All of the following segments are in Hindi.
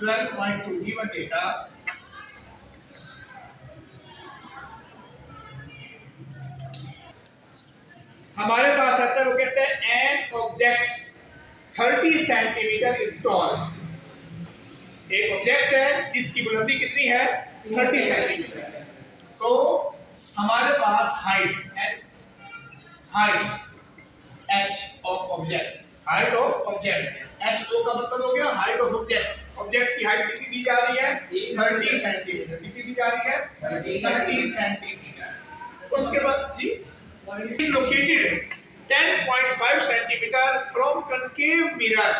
12.2 given data हमारे पास आता है, वो कहते हैं an object 30 centimetre is tall. एक ऑब्जेक्ट है जिसकी बुलंदी कितनी है 30 सेंटीमीटर। तो हमारे पास height h of object, height of object h का मतलब हो गया हाइट ऑफ ऑब्जेक्ट। ऑब्जेक्ट की हाइट कितनी दी जा रही है 30 सेंटीमीटर। कितनी दी जा रही है 30 सेंटीमीटर। उसके बाद जी located 10.5 centimetre from concave mirror.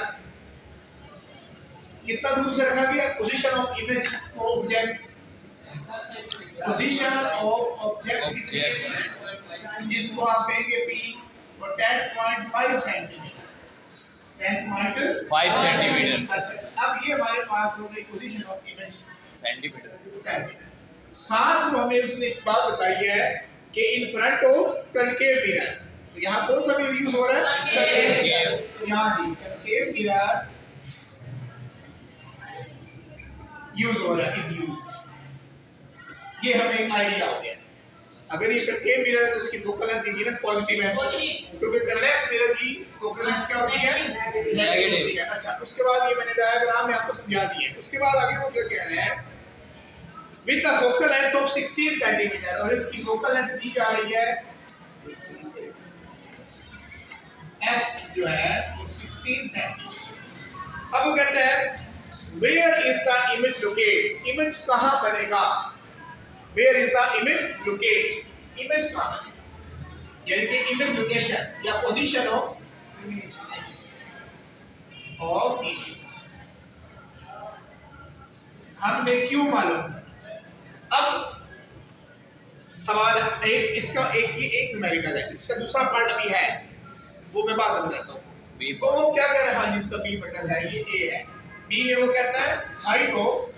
कितना दूर से रखा गया position of image object, position of object जिसको आप कहेंगे p और 10.5 सेंटीमीटर 10.5 सेंटीमीटर। अच्छा, अब ये हमारे पास हो गई पोजीशन ऑफ इमेज सेंटीमीटर। साथ में हमें उसने एक बात बताई है कि in front of concave mirror. तो यहाँ कौन सा मिरर यूज हो रहा है कंकेव। तो यहाँ भी कंकेव मिरर यूज हो रहा है, इज यूज्ड। ये हमें एक आइडिया हो गया। अगर ये कंकेव मिरर है तो उसकी फोकल लेंथ ये ना पॉजिटिव है, क्योंकि कन्वेक्स मिरर की फोकल लेंथ क्या होती है नेगेटिव होती है। अच्छा, उसके बाद ये मैंने डायग्राम में आपको समझा दिया है। उसके बाद आगे वो क्या कह रहे हैं with the focal length of 16 centimetre, और इसकी फोकल लेंथ दी जा रही है f जो है वो 16 सेंटीमीटर। अब वो कहते हैं where is the image locate, image कहां बनेगा। where is the image locate, image कहां बनेगा, यानी कि इमेज लोकेशन या पोजीशन ऑफ इमेज हमने क्यों मालूम। अब सवाल एक इसका एक न्यूमेरिकल है, इसका दूसरा पार्ट अभी है, वो मैं बाद में बताता हूँ। तो वो क्या कह रहा है जिसका बी बटन है ये ए है। बी में वो कहता है हाइट ऑफ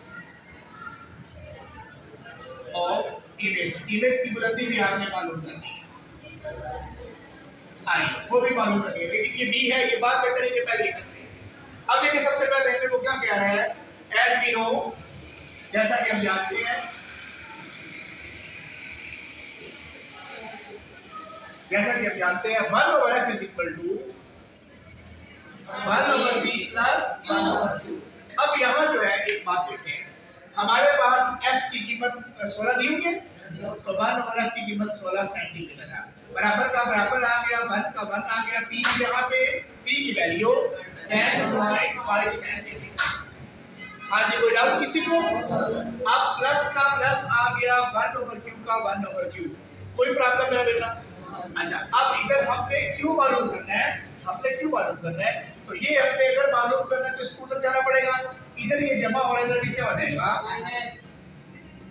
इमेज की बुलंदी भी आपने मालूम करनी है, आई वो भी मालूम करनी है, लेकिन ये बी है, ये बात में करेंगे पहले करते हैं। अब देखिए सबसे पहले वो क्या कह रहा है, एज वी नो, जैसा कि हम जानते हैं, जैसा कि हम जानते हैं 1/f is equal to 1/b plus 1/q। अब यहाँ जो है एक बात देखें, हमारे पास f की कीमत 16 दी हुई है, तो 1/f की कीमत 16 सेंटीमीटर है। बराबर का बराबर आ गया, 1 का 1 आ गया, p यहाँ पे p की वैल्यू 10.5 सेंटीमीटर। हाँ जी, कोई डाउट किसी को। अब प्लस का प्लस आ गया, 1/q का 1/q, कोई प्रॉब्लम मेरा बेटा। अच्छा, अब इधर हमने क्यों मालूम करना है, तो ये हमने अगर मालूम करना है तो इसको उधर जाना पड़ेगा। इधर ये जमा हो रहा है, क्या हो जाएगा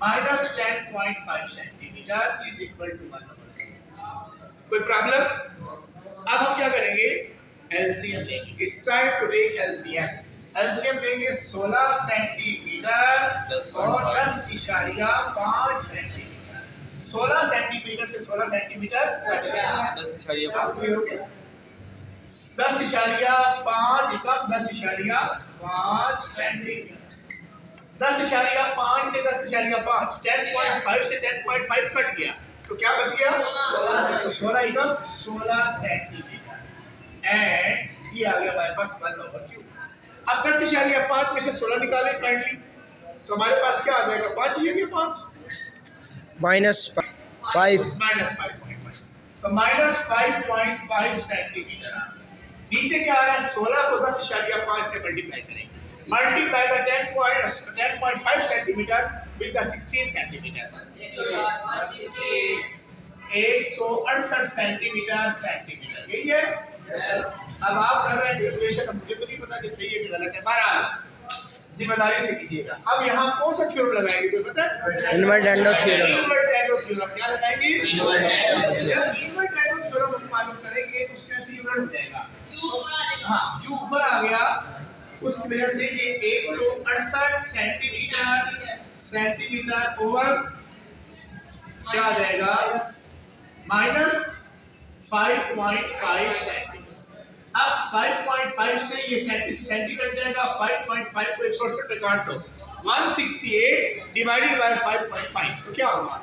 minus 10.5 centimetre is equal to 1/q। कोई प्रॉब्लम। अब हम क्या करेंगे, एलसीएम लेंगे। It's time to take LCM. LCM लेंगे 16 सेंटीमीटर और 10.5 सेंटीमीटर। 16 सेंटीमीटर से 16 सेंटीमीटर कट गया, 10.5 कम 10.5 सेंटीमीटर। 10.5 से 10.5 10.5 से 10.5 कट गया, तो क्या बच गया 16 सेंटीमीटर। एंड ये आ गया हमारे पास 1/q। अब 10.5 में से 16 निकालें काइंडली, तो हमारे पास क्या आ जाएगा 5/5 -5 -5.5, तो -5.5 सेंटीमीटर। नीचे क्या आ रहा है, 16 को 10.5 से मल्टीप्लाई करेंगे, multiply the 10.5 centimetre with the 16 centimetre, 168 centimetre. यही है। अब आप कर रहे हैं कैलकुलेशन, मुझे तो नहीं पता कि सही है कि गलत है, बहरहाल जिम्मेदारी से कीजिएगा। अब यहाँ कौन सा थ्योरम लगाएंगे, कोई पता है? Invertendo theorem. इन्वर्टेंडो थ्योरम क्या लगाएंगे? जब इन्वर्टेंडो थ्योरम हम मालूम करेंगे तो उसमें से यूनिट हो जाएगा। हाँ, जो ऊपर आ गया उस वजह से ये 168 सेंटीमीटर ओवर क्या आ जाएगा -5.5 सेंटीमीटर। अब 5.5 से ये सेंटी कट जाएगा, 5.5 को 168 पे काट दो, 168 डिवाइडेड बाय 5.5 तो क्या होगा?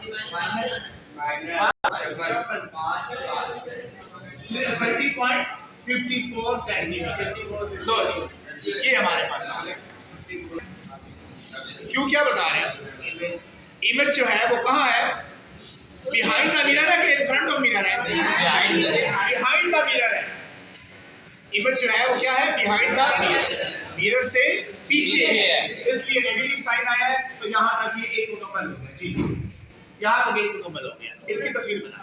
30.54 सेंटीमीटर। लो जी, ये हमारे पास आ गया। क्यों क्या बता रहे हैं? इमेज जो है वो कहाँ है? बिहाइंड द मिरर है कि इन फ्रंट ऑफ मिरर है? बिहाइंड द मिरर है। इमेज जो है वो क्या है? बिहाइंड द मिरर, मिरर से पीछे है, इसलिए नेगेटिव साइन आया है। तो यहाँ तक ये एक मुकम्मल हो गया जी, यहाँ तक एक मुकम्मल हो गया। इसकी तस्वीर बना